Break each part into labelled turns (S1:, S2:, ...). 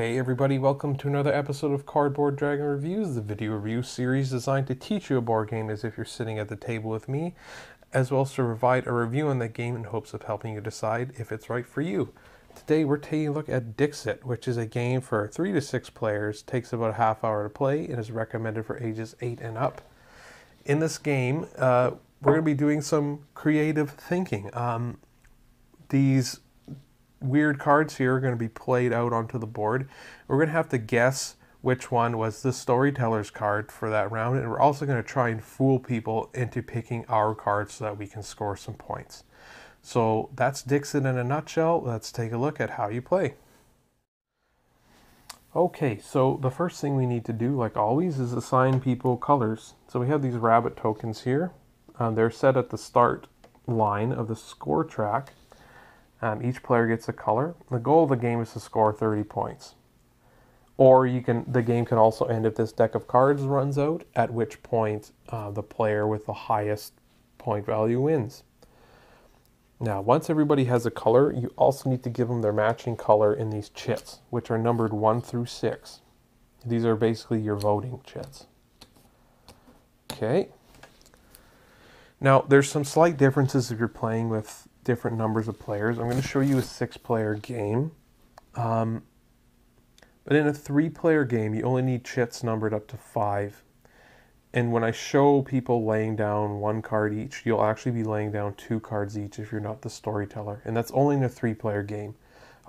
S1: Hey everybody, welcome to another episode of Cardboard Dragon Reviews, the video review series designed to teach you a board game as if you're sitting at the table with me, as well as to provide a review on that game in hopes of helping you decide if it's right for you. Today we're taking a look at Dixit, which is a game for 3 to 6 players, takes about a half hour to play, and is recommended for ages 8 and up. In this game, we're going to be doing some creative thinking. These weird cards here are going to be played out onto the board. We're going to have to guess which one was the storyteller's card for that round, and we're also going to try and fool people into picking our cards so that we can score some points. So that's Dixit in a nutshell. Let's take a look at how you play. Okay, so the first thing we need to do, like always, is assign people colors. So we have these rabbit tokens here. They're set at the start line of the score track. Each player gets a color. The goal of the game is to score 30 points. Or the game can also end if this deck of cards runs out, at which point the player with the highest point value wins. Now, once everybody has a color, you also need to give them their matching color in these chits, which are numbered 1 through 6. These are basically your voting chits. Okay. Now, there's some slight differences if you're playing with different numbers of players. I'm going to show you a 6-player game. But in a 3-player game, you only need chits numbered up to 5. And when I show people laying down 1 card each, you'll actually be laying down 2 cards each if you're not the storyteller. And that's only in a 3-player game.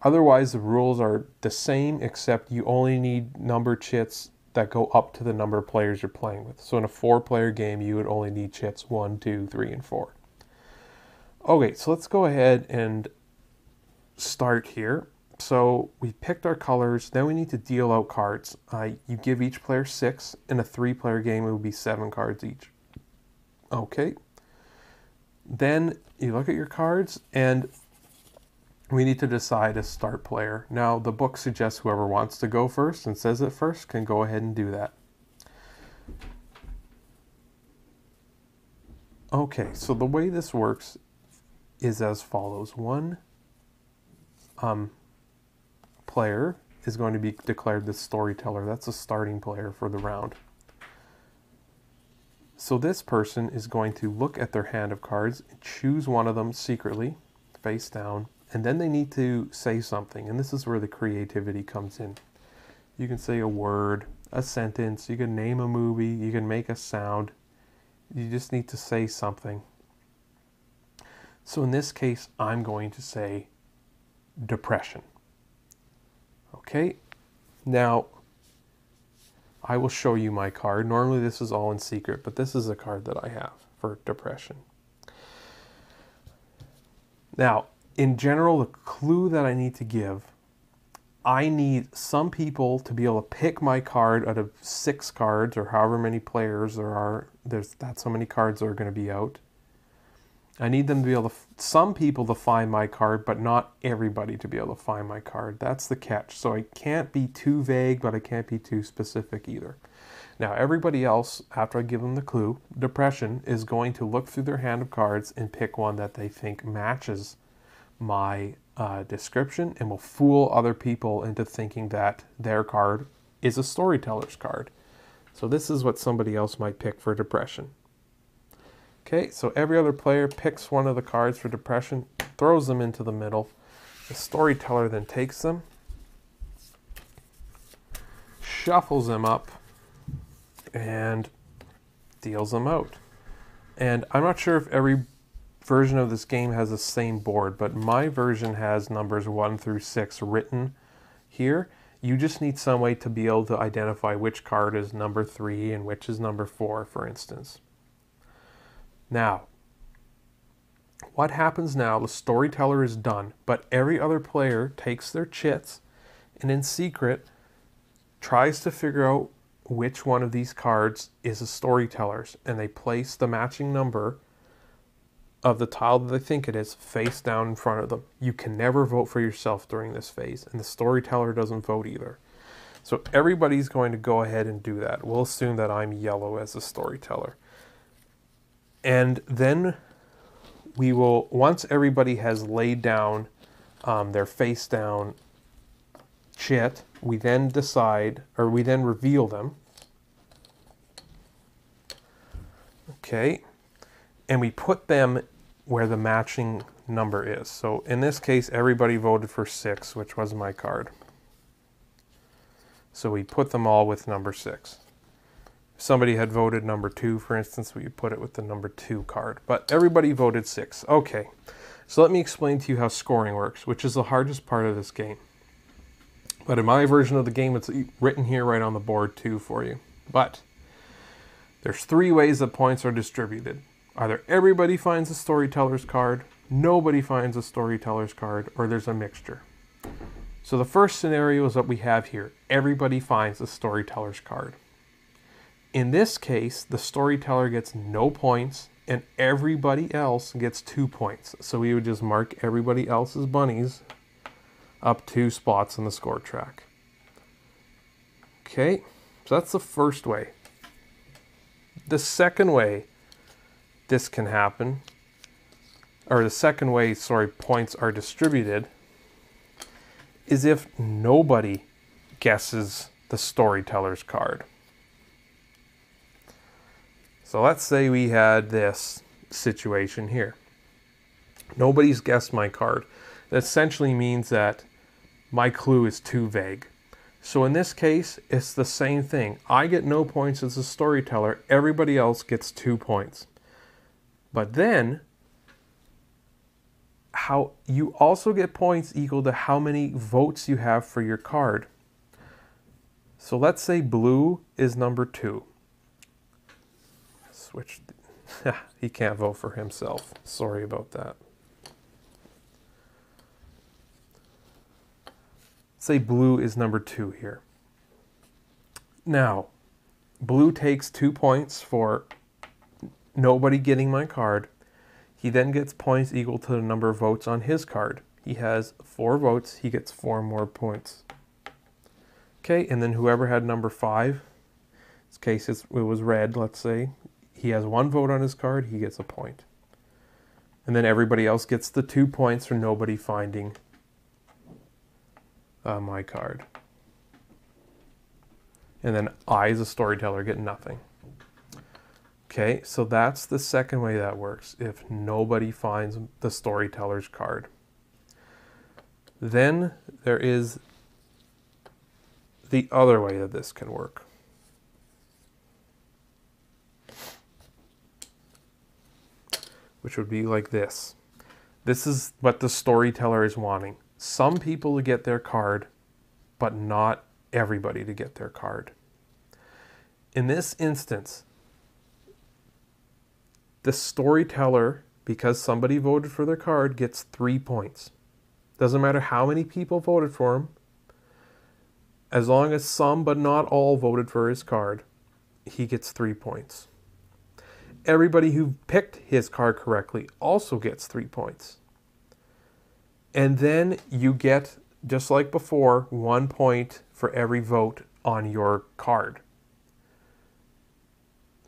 S1: Otherwise, the rules are the same, except you only need number chits that go up to the number of players you're playing with. So in a 4-player game, you would only need chits 1, 2, 3, and 4. Okay, so let's go ahead and start here. So we picked our colors. Now we need to deal out cards. You give each player 6. In a 3-player game, it would be 7 cards each. Okay. Then you look at your cards, and we need to decide a start player. Now, the book suggests whoever wants to go first and says it first can go ahead and do that. Okay, so the way this works is as follows. One player is going to be declared the storyteller. That's a starting player for the round. So this person is going to look at their hand of cards, choose one of them secretly, face down, and then they need to say something. And this is where the creativity comes in. You can say a word, a sentence, you can name a movie, you can make a sound. You just need to say something. So in this case, I'm going to say depression. Okay, now I will show you my card. Normally this is all in secret, but this is a card that I have for depression. Now, in general, the clue that I need to give, I need some people to be able to pick my card out of 6 cards, or however many players there are. That's how many cards are going to be out. I need them to be able to, some people to find my card, but not everybody to be able to find my card. That's the catch. So I can't be too vague, but I can't be too specific either. Now, everybody else, after I give them the clue, depression, is going to look through their hand of cards and pick one that they think matches my description, and will fool other people into thinking that their card is a storyteller's card. So this is what somebody else might pick for depression. Okay, so every other player picks one of the cards for depression, throws them into the middle. The storyteller then takes them, shuffles them up, and deals them out. And I'm not sure if every version of this game has the same board, but my version has numbers 1 through 6 written here. You just need some way to be able to identify which card is number 3 and which is number 4, for instance. Now, what happens now, the storyteller is done, but every other player takes their chits and in secret tries to figure out which one of these cards is a storyteller's, and they place the matching number of the tile that they think it is face down in front of them. You can never vote for yourself during this phase, and the storyteller doesn't vote either. So everybody's going to go ahead and do that. We'll assume that I'm yellow as a storyteller. And then we will, once everybody has laid down their face down chit, we then decide, or we then reveal them. Okay, and we put them where the matching number is. So in this case, everybody voted for 6, which was my card. So we put them all with number 6. If somebody had voted number 2, for instance, we put it with the number 2 card. But everybody voted 6. Okay, so let me explain to you how scoring works, which is the hardest part of this game. But in my version of the game, it's written here right on the board too for you. But there's 3 ways that points are distributed. Either everybody finds a storyteller's card, nobody finds a storyteller's card, or there's a mixture. So the first scenario is what we have here. Everybody finds a storyteller's card. In this case, the storyteller gets no points and everybody else gets 2 points. So we would just mark everybody else's bunnies up 2 spots on the score track. Okay, so that's the first way. The second way this can happen, or the second way, sorry, points are distributed, is if nobody guesses the storyteller's card. So let's say we had this situation here. Nobody's guessed my card. That essentially means that my clue is too vague. So in this case, it's the same thing. I get no points as a storyteller. Everybody else gets 2 points. But then, how you also get points equal to how many votes you have for your card. So let's say blue is number 2. Switch. He can't vote for himself. Sorry about that. Say blue is number 2 here. Now, blue takes 2 points for nobody getting my card. He then gets points equal to the number of votes on his card. He has 4 votes, he gets 4 more points. Okay, and then whoever had number 5, in this case it was red, let's say, he has 1 vote on his card, he gets a point. And then everybody else gets the 2 points for nobody finding my card. And then I, as a storyteller, get nothing. Okay, so that's the second way that works, if nobody finds the storyteller's card. Then there is the other way that this can work. Which would be like this. This is what the storyteller is wanting. Some people to get their card, but not everybody to get their card. In this instance, the storyteller, because somebody voted for their card, gets 3 points. Doesn't matter how many people voted for him. As long as some but not all voted for his card, he gets 3 points. Everybody who picked his card correctly also gets 3 points. And then you get, just like before, 1 point for every vote on your card.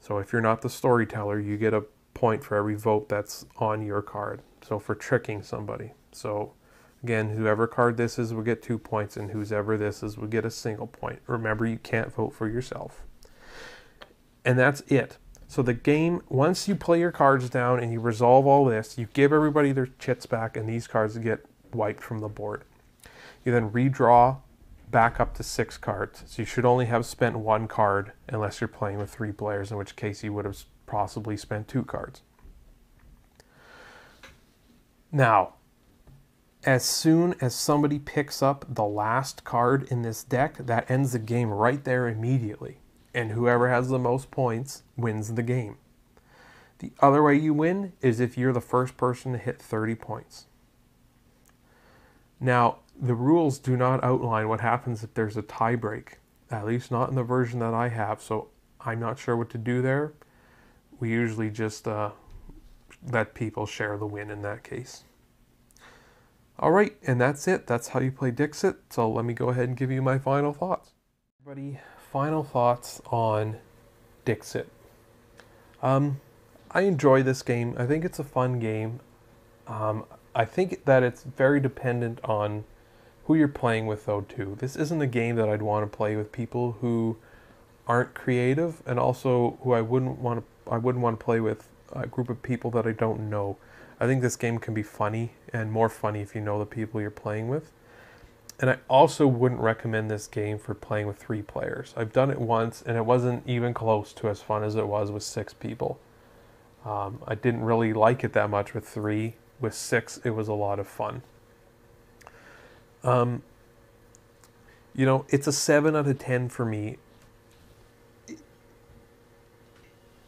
S1: So if you're not the storyteller, you get a point for every vote that's on your card. So for tricking somebody. So again, whoever card this is will get 2 points, and whoever this is will get a single point. Remember, you can't vote for yourself. And that's it. So the game, once you play your cards down and you resolve all this, you give everybody their chits back, and these cards get wiped from the board. You then redraw back up to 6 cards. So you should only have spent 1 card unless you're playing with 3 players, in which case you would have possibly spent 2 cards. Now, as soon as somebody picks up the last card in this deck, that ends the game right there immediately. And whoever has the most points wins the game. The other way you win is if you're the first person to hit 30 points. Now, the rules do not outline what happens if there's a tie break, at least not in the version that I have, so I'm not sure what to do there. We usually just let people share the win in that case. Alright, and that's it. That's how you play Dixit, so let me go ahead and give you my final thoughts. Everybody, final thoughts on Dixit. I enjoy this game. I think it's a fun game. I think that it's very dependent on who you're playing with though too. This isn't a game that I'd want to play with people who aren't creative, and also who I wouldn't want to play with a group of people that I don't know. I think this game can be funny, and more funny if you know the people you're playing with. And I also wouldn't recommend this game for playing with 3 players. I've done it once, and it wasn't even close to as fun as it was with 6 people. I didn't really like it that much with 3. With 6, it was a lot of fun. You know, it's a 7 out of 10 for me.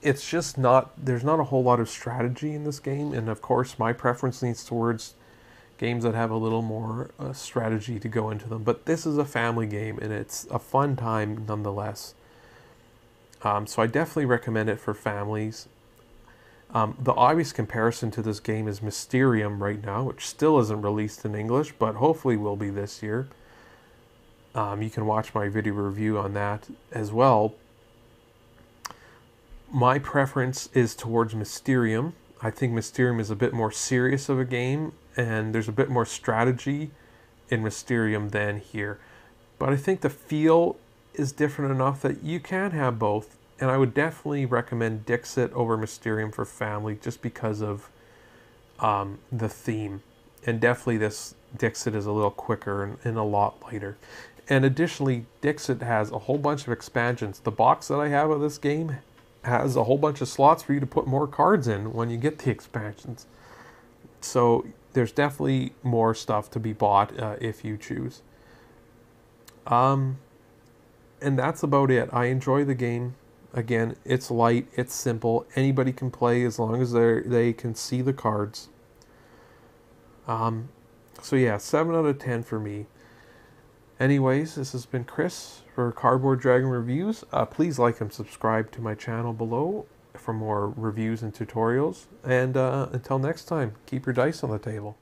S1: It's just not, there's not a whole lot of strategy in this game, and of course my preference leans towards games that have a little more strategy to go into them. But this is a family game, and it's a fun time nonetheless. So I definitely recommend it for families. The obvious comparison to this game is Mysterium right now, which still isn't released in English, but hopefully will be this year. You can watch my video review on that as well. My preference is towards Mysterium. I think Mysterium is a bit more serious of a game, and there's a bit more strategy in Mysterium than here. But I think the feel is different enough that you can have both, and I would definitely recommend Dixit over Mysterium for family just because of the theme. And definitely this Dixit is a little quicker and a lot lighter. And additionally, Dixit has a whole bunch of expansions. The box that I have of this game has a whole bunch of slots for you to put more cards in when you get the expansions. So there's definitely more stuff to be bought if you choose. And that's about it. I enjoy the game. Again, it's light, it's simple. Anybody can play as long as they can see the cards. So yeah, 7 out of 10 for me. Anyways, this has been Chris for Cardboard Dragon Reviews. Please like and subscribe to my channel below for more reviews and tutorials. And until next time, keep your dice on the table.